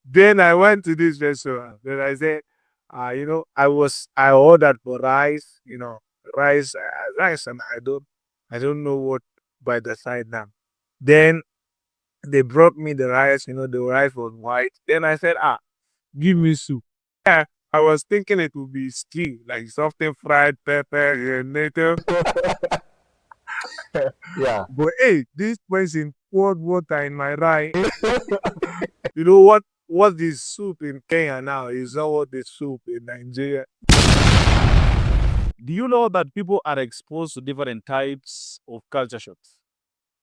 Then I went to this restaurant. Then I said, I ordered for rice, rice, and I don't know what by the side now. Then they brought me the rice. The rice was white. Then I said, give me soup. Yeah, I was thinking it would be stew, like something fried pepper, native. Yeah. But hey, this person poured water in my rice. You know what is soup in Kenya now is not what is soup in Nigeria. Do you know that people are exposed to different types of culture shocks,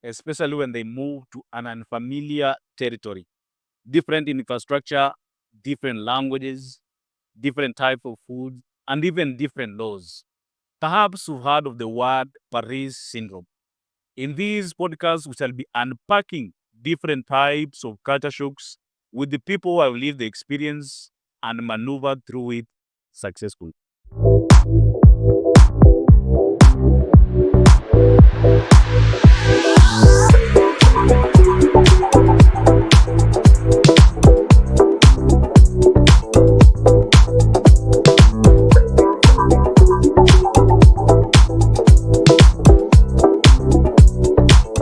especially when they move to an unfamiliar territory? Different infrastructure, different languages, different type of food, and even different laws. Perhaps you've heard of the word Paris syndrome. In these podcasts, we shall be unpacking different types of culture shocks with the people who have lived the experience and maneuvered through it successfully.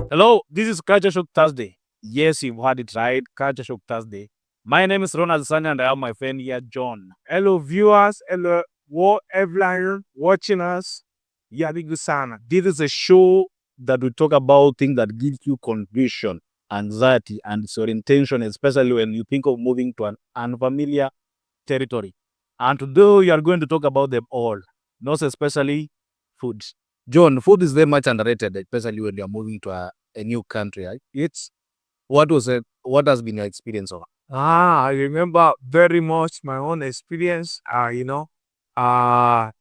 Hello, this is Culture Shock Thursday. Yes, you've heard it right, Culture Shock Thursday. My name is Ronald Sanya and I have my friend here, John. Hello, viewers. Hello, everyone watching us. Yarigu Sana. This is a show that we talk about things that give you confusion, anxiety, and disorientation, especially when you think of moving to an unfamiliar territory. And today we are going to talk about them all, not especially food. John, food is very much underrated, especially when you are moving to a new country. Right? What has been your experience of? I remember very much my own experience. Everyone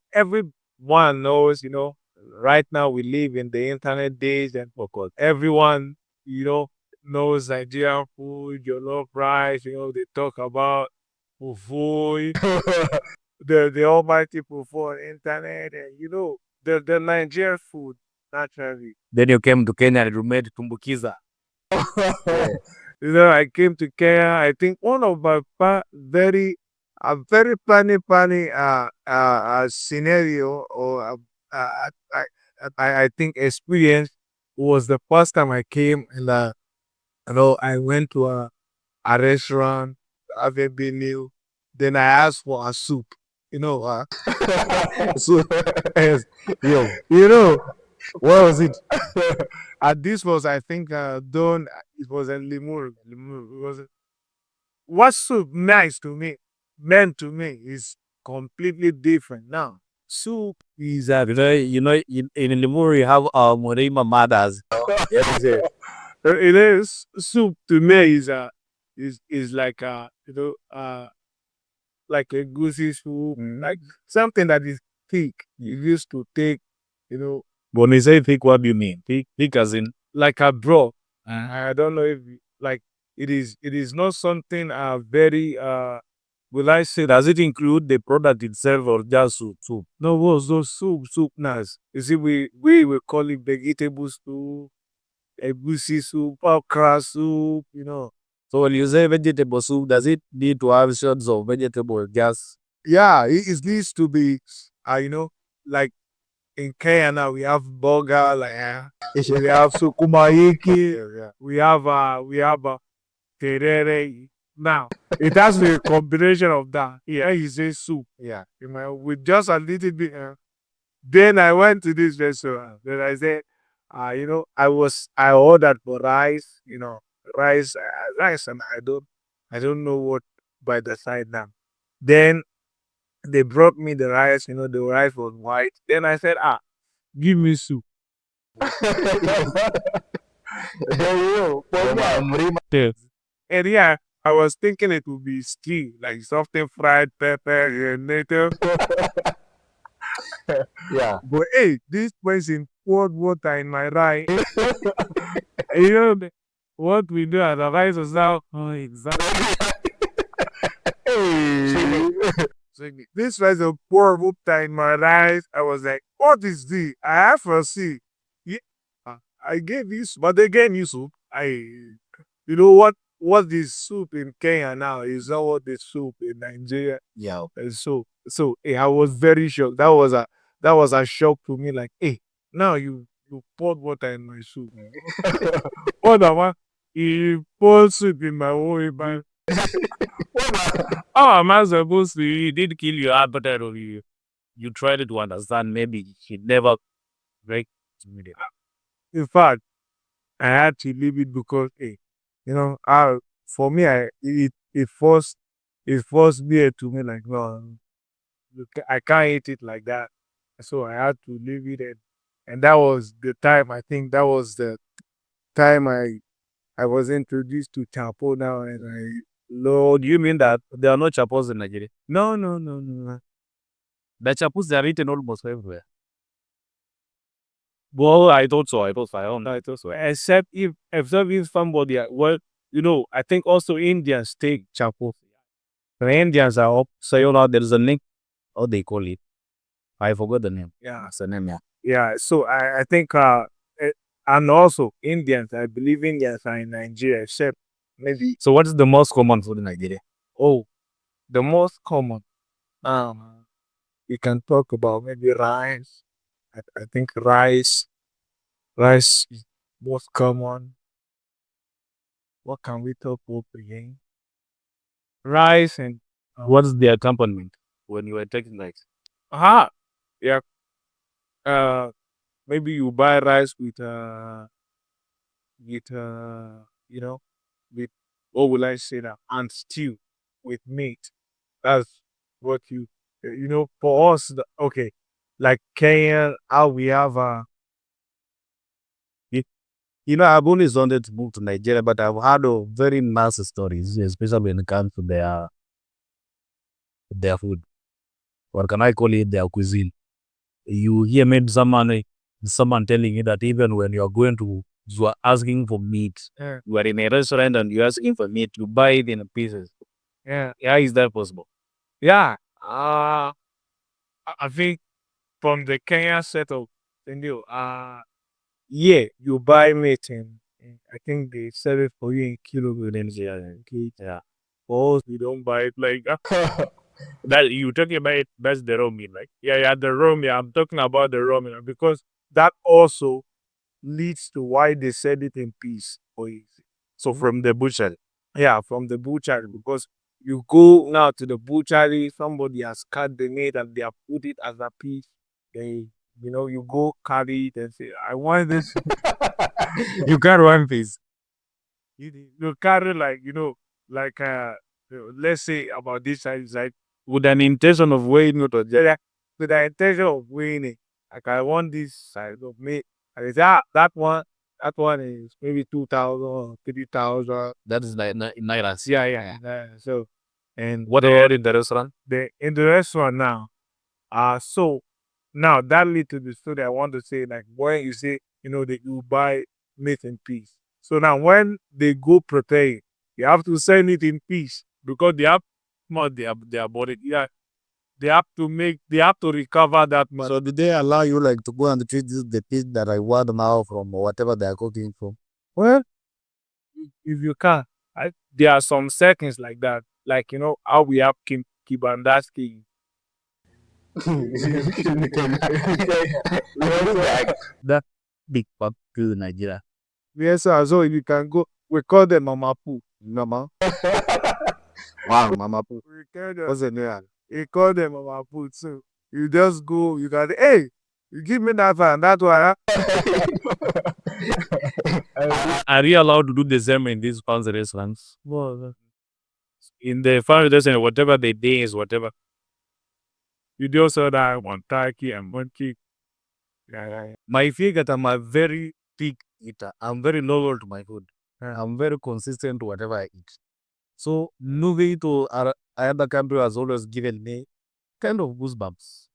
knows, right now we live in the internet days, and of course, everyone, knows Nigerian food, jollof rice, they talk about fufu, the almighty fufu on internet, and, the Nigerian food, naturally. Then you came to Kenya and you made tumbukiza. I came to Kenya. I think one of my very funny scenario or I think experience was the first time I came, and I went to a restaurant, Avenue. Then I asked for a soup. So yes, Yo, you know, where was it? this was, I think, done. It was in Limur. Limur. It was what soup nice to me, meant to me, is completely different now. Soup is In Limuru, you have Morima mothers. yes, yes. It is soup to me is like like a goosey soup, like something that is thick. You used to take, you know, When you say thick, what do you mean? Thick as in? like a broth. I don't know if like it is not something very will I say, Does it include the product itself or just soup? no, what's those soup nas. You see, we will call it vegetable soup, egusi soup, okra soup. So when you say vegetable soup, does it need to have shots of vegetable just? Yeah, it needs to be like in Kenya now we have burger, like we have sukuma wiki, we have terere. Now it has to be a combination of that. Yeah, you say soup. Yeah, with just a little bit. Then I went to this restaurant. Then I said, I ordered for rice. Rice, and I don't know what by the side now. Then they brought me the rice. The rice was white. Then I said, give me soup. Yo, Yes. And yeah, I was thinking it would be stew, like something fried pepper, native. yeah. But hey, this person poured water in my rice. And what we do at the rice was now, exactly. Hey. So this rice was poured water in my rice. I was like, what is this? I have to see. Yeah, I gave you, but they gave you soup. You know what? what the soup in Kenya now is not what the soup in Nigeria. Yeah. And I was very shocked. That was a shock to me. Like, hey, now you poured water in my soup. What am I? You poured soup in my own. How am I supposed to? He did kill your appetite, or you tried to understand. Maybe he never break it. In fact, I had to leave it because, hey, for me, it forced me to me like, no, I can't eat it like that. So I had to leave it, and that was the time. I think that was the time I was introduced to chapo now, and Lord, you mean that there are no chapos in Nigeria? no, no, no, no. The chapos, they are eaten almost everywhere. Well, I thought so. I thought so. Except if somebody, I think also Indians take chapo. The Indians are up. So there is a name. How they call it? I forgot the name. Yeah. It's a name, yeah. Yeah, so I think, and also Indians, I believe Indians are in Nigeria, except maybe, So what is the most common food in Nigeria? oh, the most common. We can talk about maybe rice. I think rice is most common. What can we talk about again? Rice and, What is the accompaniment when you were taking rice? yeah, maybe you buy rice with with, what will I say now, and stew with meat. That's what for us. Okay, like Kenya, how we have I've always wanted to move to Nigeria, but I've heard of very nice stories, especially when it comes to their food. Or can I call it their cuisine? You hear maybe someone telling you that even when you are asking for meat, yeah, you are in a restaurant and you're asking for meat, you buy it in pieces. yeah, Yeah, is that possible? yeah. I think from the Kenya setup, yeah, you buy meat and I think they sell it for you in kilograms. Yeah. Okay. Yeah. For us, we don't buy it like that. That you talking about it, that's the raw meat, like, yeah, the raw meat. I'm talking about the raw meat because that also leads to why they sell it in piece for you. So from the butcher. Yeah, from the butchery, because you go now to the butchery, somebody has cut the meat and they have put it as a piece. They, you go carry it and say, I want this. You got one piece. You carry, like, like, let's say about this size, like, With an intention of weighing it or just yeah, with the intention of winning. Like, I want this size of meat. And they say, that one is maybe 2,000 or 3,000. that is like in Naira. Yeah, yeah. So, and What about in the restaurant? in the restaurant now, so now that lead to the story I want to say, like, when you say, that you buy meat in peace. So now when they go prepare it, you have to send it in peace because they have more their body. Yeah, they have to recover that much. So did they allow you like to go and treat the piece that I want now from whatever they are cooking from? Well, if you can, there are some settings like that. Like, how we have Kibandaski. That big pop to Nigeria. Yes, sir. So you can go. We call them Mama Poo. Mama. Wow, Mama. We call them, What's the name? we call them Mama Poo. So you just go. You can, hey, you give me that one. That one. Are you allowed to do the same in these fancy restaurants? Well, In the fancy restaurant, whatever they day is whatever. you just saw that one turkey and one kick. Yeah. My figure, I'm a very big eater. I'm very loyal to my food. I'm very consistent to whatever I eat. So moving to another country has always given me kind of goosebumps.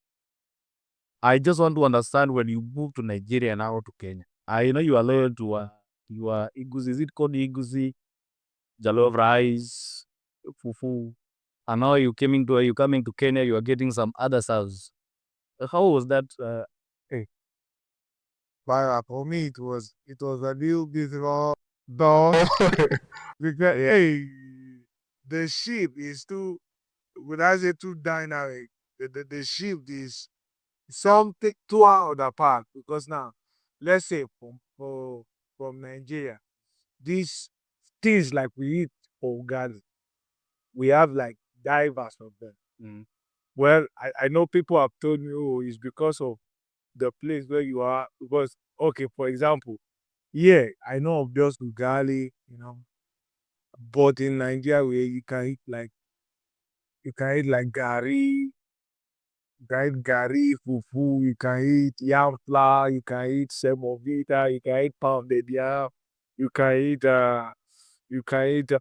I just want to understand when you move to Nigeria now to Kenya. I know you are loyal to your iguzi. Is it called iguzi? Jollof rice, fufu. And now you coming to Kenya, you are getting some other sauce. How was that? But for me, it was a little bit raw. No, because hey, the ship is too. When I say too dynamic, the ship is something too out of the park. Because now, let's say from Nigeria, these things like we eat for Ghana, we have like divers of them. Well, I know people have told me, oh, it's because of the place where you are. Because, okay, for example, yeah, I know of just ugali, but in Nigeria where you can eat like gari, you can eat gari, fufu, you can eat yam flour, you can eat semovita, you can eat pounded yam, you can eat you can eat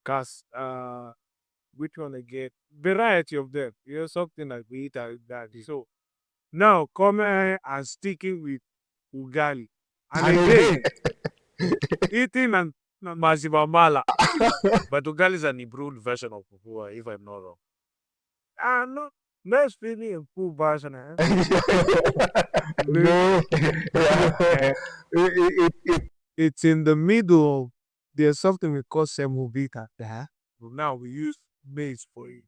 cause which one again? Variety of them. Something like we eat like that. So now come and sticking with ugali. And And again, again, eating and masibamala. But ugali is an improved version of fufu, if I'm not wrong. No, that's really improved version. no, yeah. It's in the middle. There's something we call semovita. Now we use maize for it.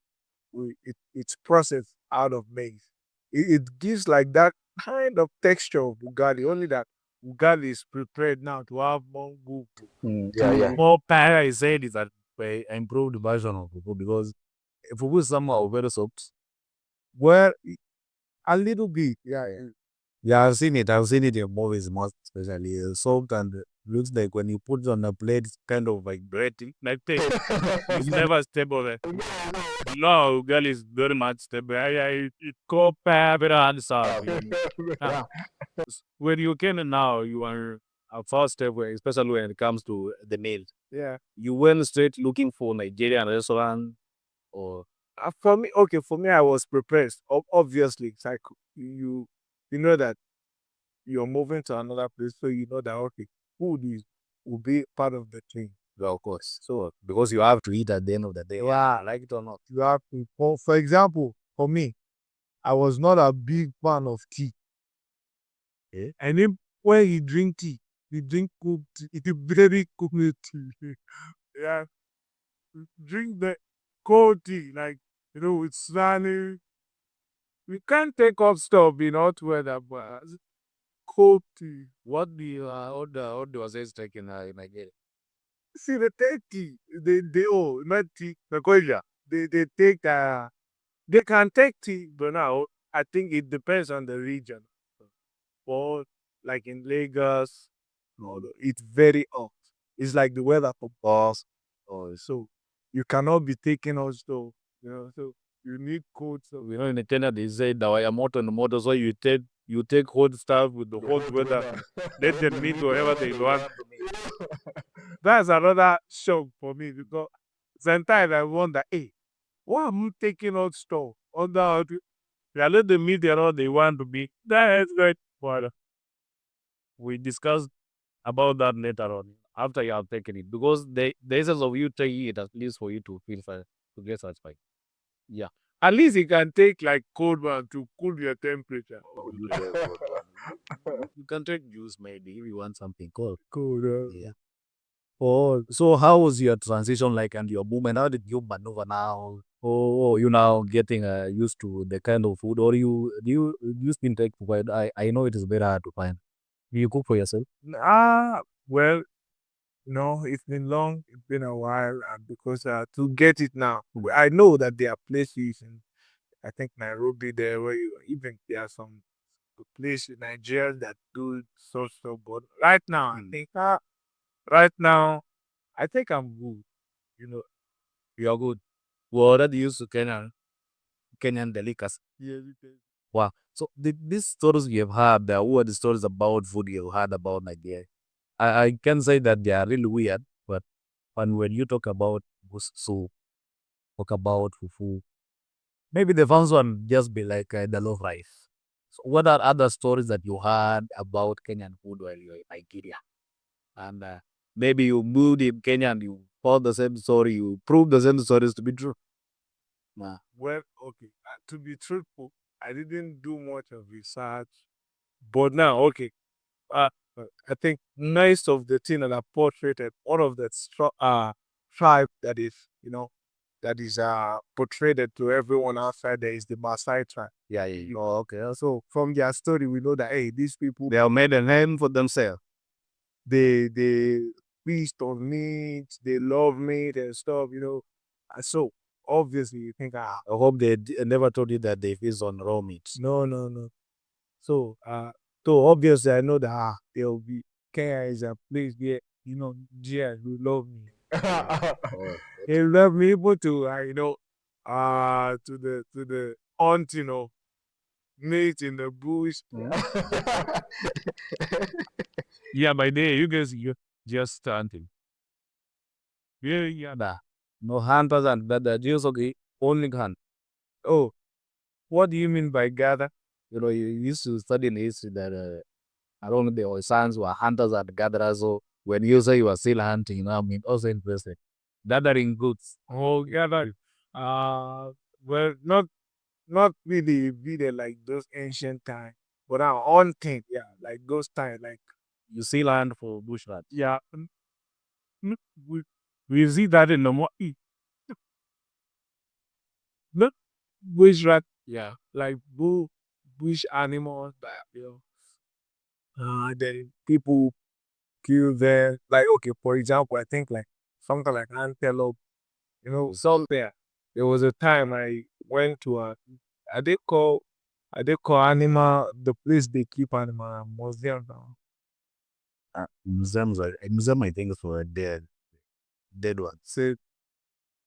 It's processed out of maize. It gives like that kind of texture of ugali. Only that ugali is prepared now to have more good, Yeah, yeah. More para I said is that we improved version of fufu because fufu is somehow very soft. well, a little bit. Yeah, yeah. Yeah, I've seen it. I've seen it in movies most especially. Soft and looks like when you put it on a plate, it's kind of vibrating. Like it's never stable. No, girl is very much stable. It go very hard stuff. Yeah. When you can now, you are a first step, especially when it comes to the meal. Yeah. You went straight looking for Nigerian restaurant or For me, I was prepared. Obviously, it's like you know that you're moving to another place, so you know that okay, food will be part of the thing. well, of course. So because you have to eat at the end of the day. Yeah. Like it or not. You have to. For example, for me, I was not a big fan of tea. Yeah. And then when you drink tea, you drink cooked tea. It is very cooked tea. Yeah, drink the cold tea, like with sunny. We can't take off stuff in hot weather, but cold tea. What do you what was this taking in Nigeria? See, they take tea. Not tea. They take they can take tea, but now I think it depends on the region. Or like in Lagos, no, it's very hot. It's like the weather for bars. So you cannot be taking also, so you need cold stuff. In the Kenya they say dawa ya moto and moto, so you take hot stuff with the hot weather. Let them meet whatever they want to meet. That's another shock for me because sometimes I wonder, hey, why am I taking hot stuff? Yeah, let them meet all they want to be. That's right. But We discussed about that later on after you have taken it because the essence of you taking it at least for you to feel to get satisfied. Yeah. at least you can take like cold one to cool your temperature. You can take juice maybe if you want something cold. Cold. Yeah. Oh, so how was your transition like and your movement? How did you maneuver now? Oh, you now getting used to the kind of food, or you still take food? I know it is very hard to find. Do you cook for yourself? Well, no, it's been long. It's been a while, because to get it now, I know that there are places in, I think Nairobi there where even there are some places in Nigeria that do so. But right now, right now, I think I'm good. You know, You are good. We're already used to Kenyan delicacy. yeah, Wow. So these stories you have had, who are the stories about food you heard about Nigeria? I can say that they are really weird, but when you talk about soup, talk about fufu, maybe the first one just be like the love rice. So what are other stories that you heard about Kenyan food while you're in Nigeria? And maybe you moved in Kenya and you found the same story, you proved the same stories to be true. Nah. well, okay. To be truthful, I didn't do much of research, but now, okay. But I think most of the thing that are portrayed, one of the tribe that is, that is portrayed to everyone outside there is the Maasai tribe. Yeah, yeah. Oh, okay. So from their story, we know that hey, these people They have made a name for themselves. they feast on meat, they love meat and stuff, And so obviously you think I hope they never told you that they feast on raw meat. no. So obviously I know that there'll be Kenya is a place where Gia who love me. Oh. They love me able to to the hunt, meat in the bush. Yeah, by day you guys you just hunting. Yeah. No hunters and that just okay. Only hunt. Oh, what do you mean by gather? You used to study in history that around the sons were hunters and gatherers. So when you say you are still hunting, I mean also interested. Gathering goods. Oh, gather. Well, not really like those ancient times, but our own thing, yeah, like those times, like You still hunt for bushrat. yeah, mm, we we see that in the look bush rat, yeah, like bush animals, but then people kill them. Like okay, for example, I think like something like antelope, So there. There was a time I went to I did call animal the place they keep animal a museum now. museum I think is for a dead ones. So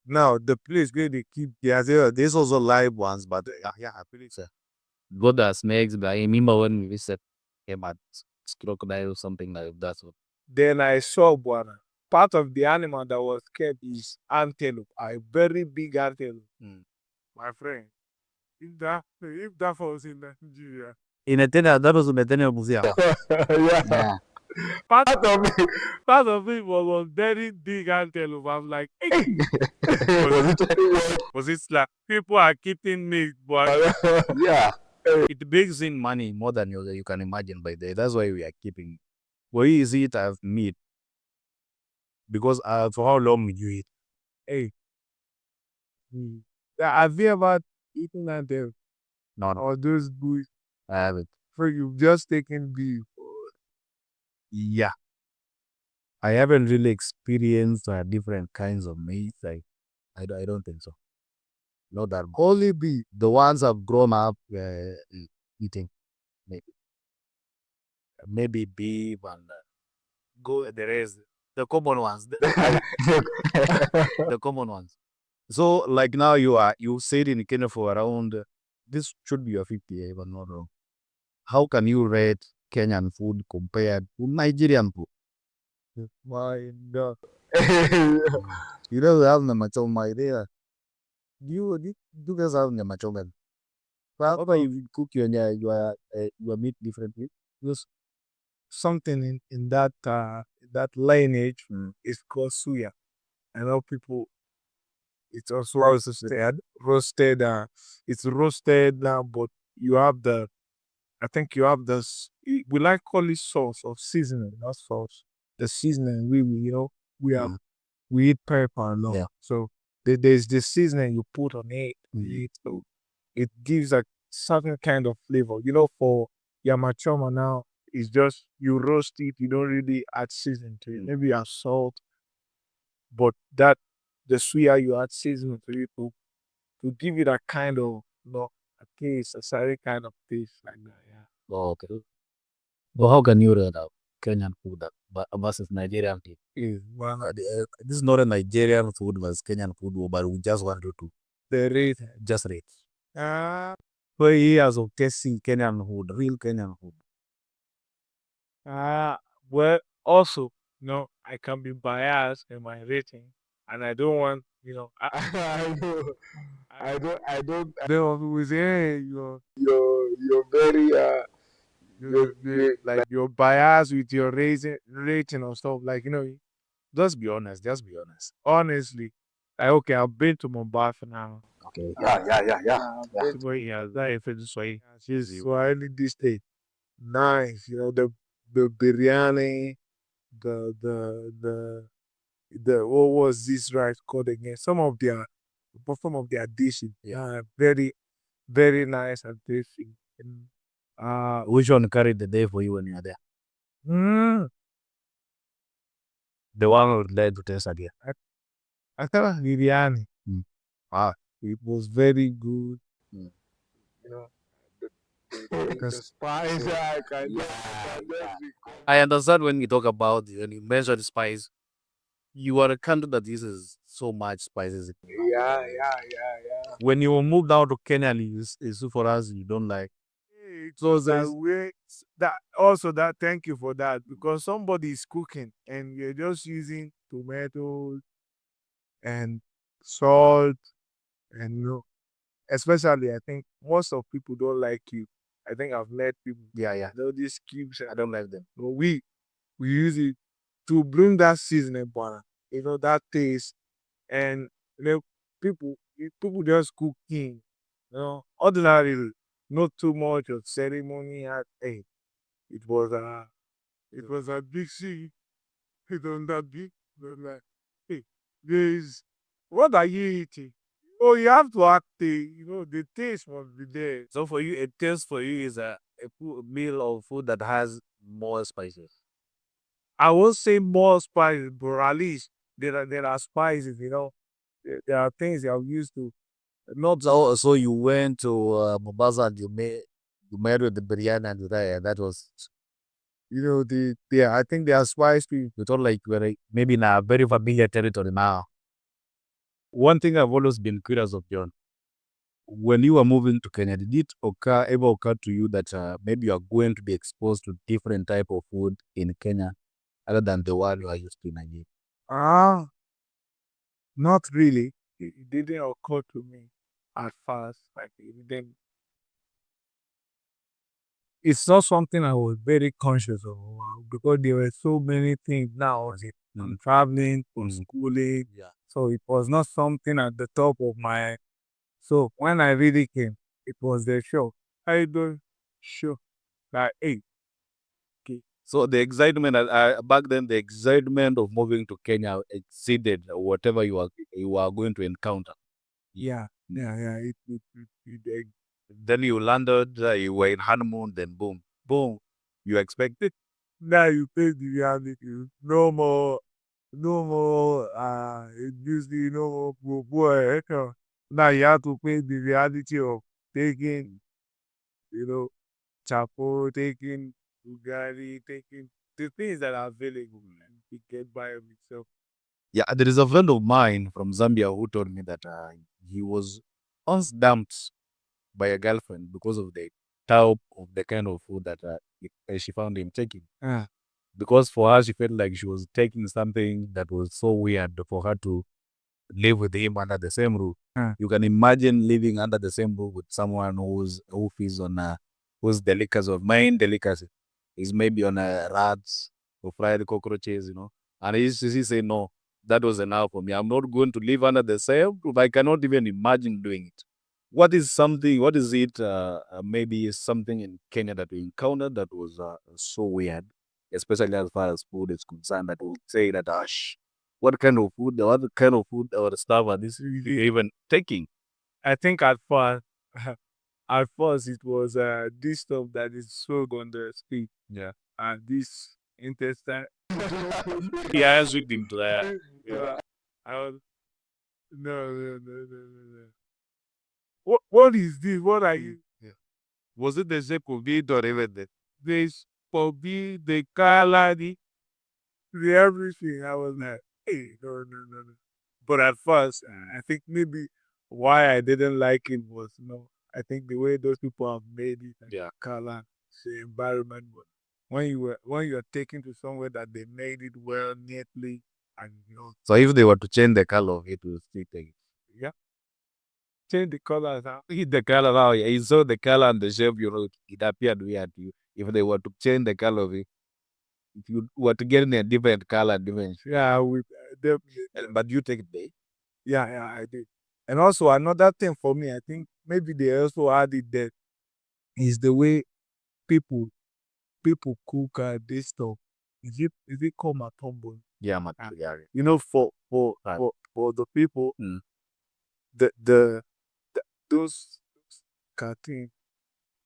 now the place where they keep There's also live ones, but yeah, I believe so. Go the snakes, but I remember when we visit came at crocodile or something like that. So then I saw one. Part of the animal that was kept is antelope, a very big antelope. My friend. If that was in Nigeria. in a that was in a museum. Yeah. Part, Part of it. part of it was very big antelope. I'm like, hey, Was it was it like people are keeping meat, but yeah. It brings in money more than you can imagine by day. That's why we are keeping. We see it as meat because for how long will you eat? hey, have you ever eaten antelope No, or those bush? I haven't. So you've just taken beef. Yeah, I haven't really experienced different kinds of meat. Like I don't think so. Not that Only beef. the ones I've grown up eating, maybe beef and go the rest, the common ones, the common ones. So like now you stayed in Kenya for around this should be your 50, if I'm not wrong. How can you rate Kenyan food compared to Nigerian food? My God. You don't have the machoma idea. You guys have the machoma. How about you cook your meat differently? There's something in that lineage is called suya. I know people. It's also roasted. It's roasted now, but you have I think you have this. We like call it sauce or seasoning, not sauce. The seasoning we have we eat pepper a lot. Yeah. So there's the seasoning you put on it. So it gives a certain kind of flavor. For yamachoma now, it's just you roast it. You don't really add seasoning to it. Maybe add salt, but the suya you add seasoning to it to give it a kind of a taste, a certain kind of taste like that. Yeah. Oh, okay. So how can you rate out Kenyan food versus Nigerian food? This is not a Nigerian food versus Kenyan food, but we just want you to The rate. just rate. 4 years of tasting Kenyan food, real Kenyan food. Well, also, I can be biased in my rating, and I don't want, I know. I don't always say, hey, you're very like you're biased with your rating or stuff. Like, Just be honest. Just be honest. honestly, like, okay, I've been to Mombasa now. Okay. yeah. She's Swahili this state. Nice, the the biryani, the what was this rice called again? Some of their dishes are very, very nice and tasty. And, Which one carried the day for you when you are there? mm, The one who led to taste again. I thought biryani. Mm. It was very good. Mm. You know, The the spice. I can Yeah, just recall. I understand when you talk about when you mention spice, you are a country that uses so much spices. Yeah. When you moved out to Kenya, it's for us you don't like. It So was that there's way. That also that. Thank you for that because somebody is cooking and you're just using tomatoes and salt and especially I think most of people don't like you. I think I've met people. yeah. These cubes. I don't like them. But we use it to bring that seasoning, banana. That taste and people just cooking. Ordinarily, not too much of ceremony. Hey, it was a big thing. It was that big. It was like, hey, there's what are you eating? Oh, you have to act the taste must be there. So for you, a taste for you is a meal of food that has more spices. I won't say more spices, but at least there are spices. There are things you are used to. Not So you went to Mombasa and you made with the biryani and that was I think they are spicy. you thought like we're maybe in a very familiar territory now. One thing I've always been curious of, John, when you were moving to Kenya, did it ever occur to you that maybe you are going to be exposed to different type of food in Kenya other than the one you are used to in Nigeria? Ah, not really. It didn't occur to me at first. Like it didn't. It's not something I was very conscious of because there were so many things now. I'm traveling for schooling, Yeah. so it was not something at the top of my. So when I really came, it was the show. I don't show like, hey, okay. So the excitement back then, the excitement of moving to Kenya exceeded whatever you are going to encounter. Yeah. It Then you landed, you were in honeymoon, then boom, you expected. now you face the reality. No more, usually no more boy. Now you have to face the reality of taking, chapo, taking Bugatti, taking the things that are available and to get by of itself. Yeah, there is a friend of mine from Zambia who told me that he was once dumped by a girlfriend because of the type of the kind of food that she found him taking. Ah, Because for her, she felt like she was taking something that was so weird for her to live with him under the same roof. You can imagine living under the same roof with someone who feeds on whose delicacy or main delicacy is maybe on rats or fried cockroaches. And he said, no, that was enough for me. I'm not going to live under the same roof. I cannot even imagine doing it. What is it, maybe something in Kenya that we encountered that was so weird, especially as far as food is concerned, that we say that, what kind of food or stuff are this really even taking? I think at first, at first it was this stuff that is sold on the street. Yeah. And this intestine. Yeah, I with him to that. Yeah. I was no. What is this? What are you? Yeah. Was it the shape of it or even the This for me, the color, the everything. I was like, hey, no. But at first, I think maybe why I didn't like it was, I think the way those people have made it, and Yeah. color, the environment. But when you're taken to somewhere that they made it well, neatly, and So if they were to change the color of it, we'll still take it. yeah, change the colors out. Hit the color now, yeah. You saw the color and the shape, it appeared weird to you. If they were to change the color of it, if you were to get in a different color, different shape, Yeah, we definitely. but you take it back. Yeah, I did. And also another thing for me, I think maybe they also added that is the way people people cook this stuff. Is it called matombo? Yeah, You know, for the people, the those cartoon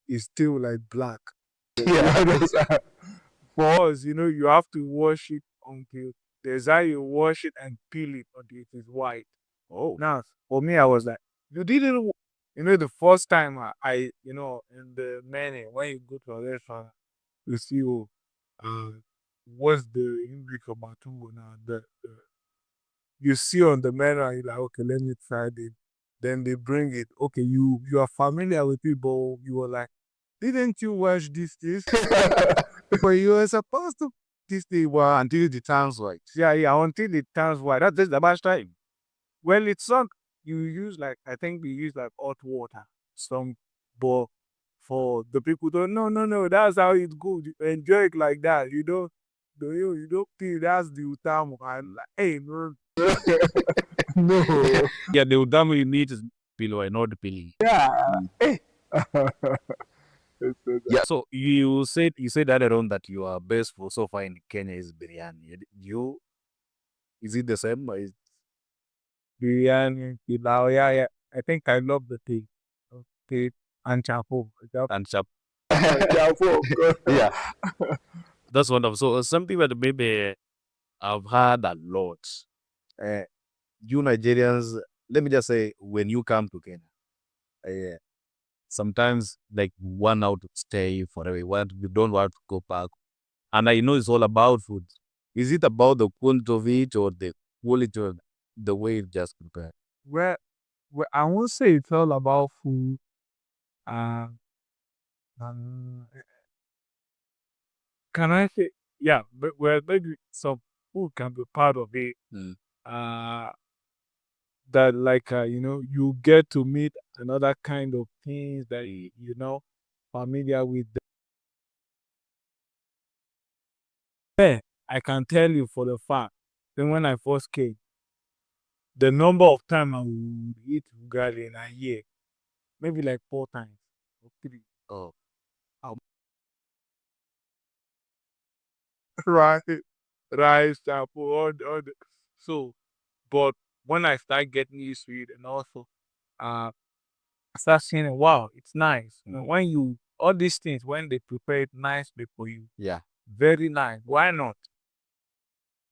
is still like black. Yeah, those are, For us, you know, you have to wash it until there's how you wash it and peel it until it is white. Oh. Now, for me, I was like, you didn't, you know, the first time you know, in the menu, when you go to a restaurant, you see, oh, what's the English of matumbo now? You see on the menu, and you're like, okay, let me try it. Then they bring it. Okay, you are familiar with it, but you were like, didn't you wash this? But you were supposed to this thing well until the turns white. Yeah, until it turns white. That's the last time. When it's sunk, you use like I think we use like hot water. Some but for the people don't no, that's how it goes. You enjoy it like that. You don't feel that's the time and like hey no. no. Yeah, the utamu you need is pillow and not pilly. Yeah. Yeah. So you said earlier on that your best food so far in Kenya is biryani. Is it the same? Or is Biryani, pilau, yeah. I think I love the tea. Tea and chapo. and chap? Yeah, of course. Yeah, that's wonderful. So something that maybe I've heard a lot. You Nigerians, let me just say, when you come to Kenya, sometimes like one out to stay forever. You don't want to go back. And I know it's all about food. Is it about the quantity of it or the quality of the way it's just prepared? Well, I won't say it's all about food. Uh, um, can I say, yeah, but well, maybe some food can be part of it. Uh, that like, you know, you get to meet another kind of things that, you know, familiar with. Yeah, I can tell you for the fact that when I first came, the number of time I would eat ugali in a year, maybe like 4 times or 3. Oh, Right, rice, apple, all the so. But when I start getting used to it, and also, I start seeing, wow, it's nice. You know, when you all these things when they prepare it nicely for you, yeah. very nice. Why not?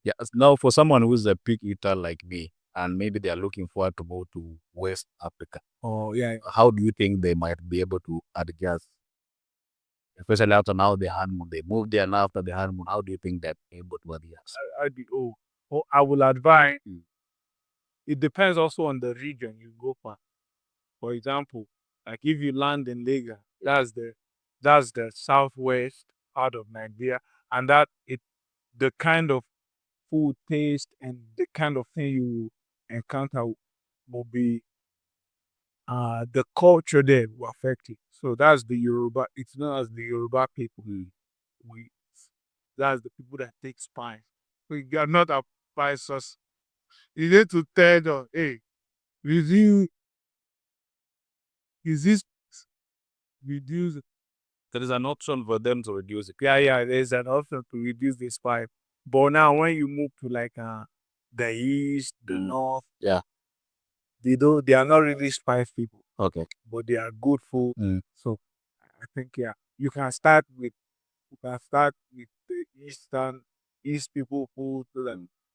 Yeah. Now, for someone who's a pig eater like me, and maybe they are looking forward to go to West Africa, Oh yeah, how do you think they might be able to adjust? Especially after now the honeymoon, they moved there now after the honeymoon. How do you think they're able to adjust? I will advise. It depends also on the region you go for. For example, like if you land in Lagos, that's the southwest part of Nigeria, and that it the kind of food taste and the kind of thing you encounter will be the culture there will affect it. So that's the Yoruba. It's known as the Yoruba people. We that's the people that take spice. We are not a spice us. You need to tell them, hey, reduce is this reduce. There is an option for them to reduce it. Yeah, there's an option to reduce the spice. But now when you move to like the east, the north, Yeah. they are not really spice people, Okay. but they are good food. So I think yeah, you can start with the east people food,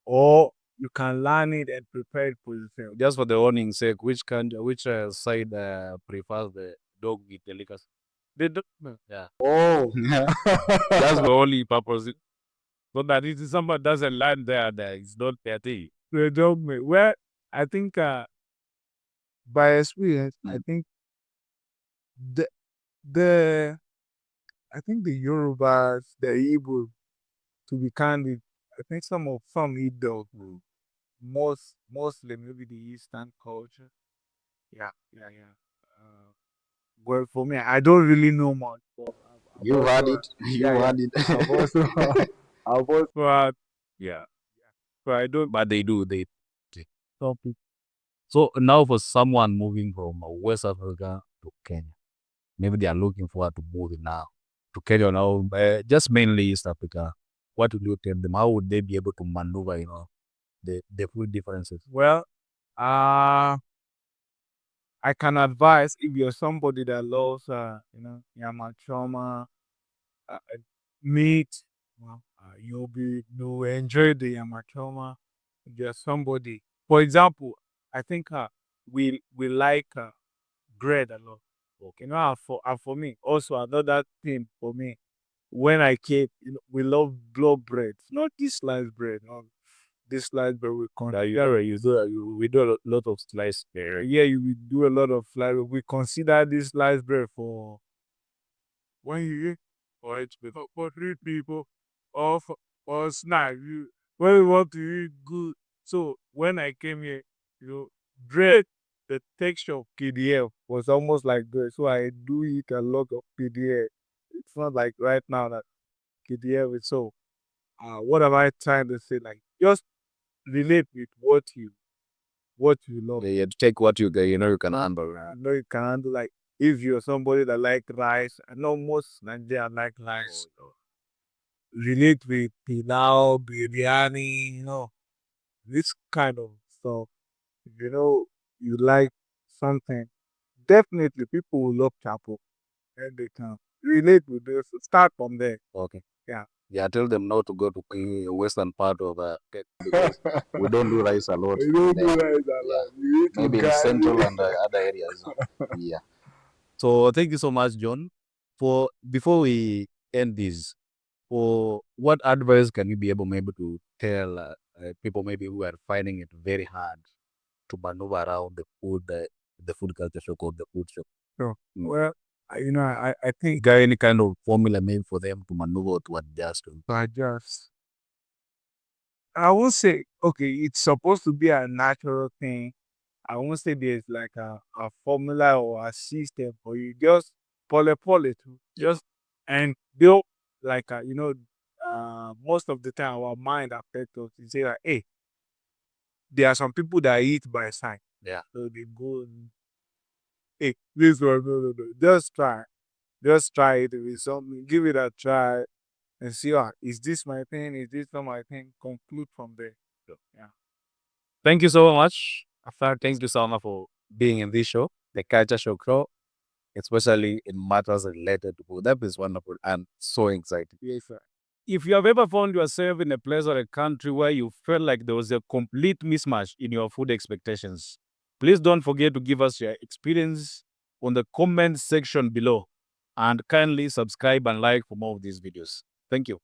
or you can learn it and prepare it for yourself. Just for the warning's sake, which side prefers the dog with delicacy? They don't, Yeah. Oh. That's the only purpose. So that if somebody doesn't land there, it's not their thing. they don't make. Well, I think by experience, I think the the I think the Yorubas, the Igbo, to be candid, I think some eat dog. Mostly maybe the Eastern culture. Yeah. Well, for me, I don't really know much, but You had it. You had it. I've also, I've also had, Yeah. but I don't. But they do. Some people. So now for someone moving from West Africa to Kenya, maybe they are looking forward to moving now. to Kenya now, just mainly East Africa, what would you tell them? How would they be able to maneuver, the food differences? Well, I can advise if you're somebody that loves, yama choma, meat, you'll enjoy the yama choma. If you're somebody, for example, I think we like bread a lot. Okay. For me, also another thing for me, when I came, we love block bread, not this sliced bread. No, this sliced bread we consider. We do a lot of slice there. Yeah, we do a lot of slice. We consider this sliced bread for when you eat for it for 3 people or for snack. When we want to eat good. So when I came here, bread, the texture of KDF was almost like bread. So I do eat a lot of KDF. It's not like right now that KDF is so. What am I trying to say? Like, just relate with what you love. Yeah, you take what you get, you can handle. I know you can handle, like, if you're somebody that like rice. I know most Nigerians like rice. Relate with pilau, biryani, this kind of stuff. If you like something, definitely people will love chapo, and they can relate with this. Start from there. Okay. Yeah. Yeah, tell them not to go to the western part of Kenya because we don't do rice a lot. You don't do there. rice a lot. You eat Maybe in ugali. central and other areas. Yeah. So thank you so much, John. Before we end this, for what advice can you be able maybe to tell people maybe who are finding it very hard to maneuver around the food culture shock or the food shock? So, well, I think Got any kind of formula maybe for them to maneuver to adjust? I won't say, okay, it's supposed to be a natural thing. I won't say there's like a formula or a system for you. Just pole too. Just and build like most of the time our mind affects us. You say like, hey, there are some people that eat by sight. Yeah. So they go, hey, this one, no. Just try. Just try it with something. Give it a try and see, is this my thing? Is this not my thing? Conclude from there. So, yeah. Thank you so much. Thank you so much for being in this show, the Culture Show, especially in matters related to food. That is wonderful and so exciting. Yes, sir. If you have ever found yourself in a place or a country where you felt like there was a complete mismatch in your food expectations, please don't forget to give us your experience on the comment section below and kindly subscribe and like for more of these videos. Thank you.